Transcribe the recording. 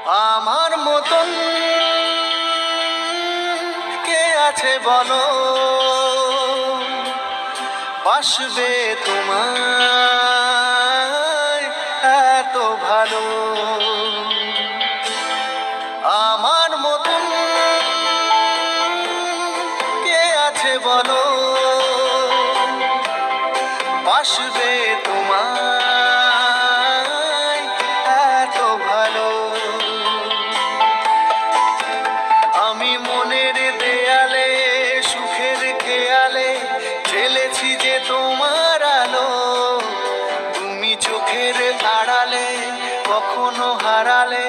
আমার মতন কে আছে বলো, বাসবে তোমায় এত ভালো। আমার মতন কে আছে বলো, বাসবে তোমায় এত ভালো। আমি মনের দেয়ালে সুখের খেয়ালে ঢেলেছি যে তোমার আলো, তুমি চোখের আড়ালে কখনো হারালে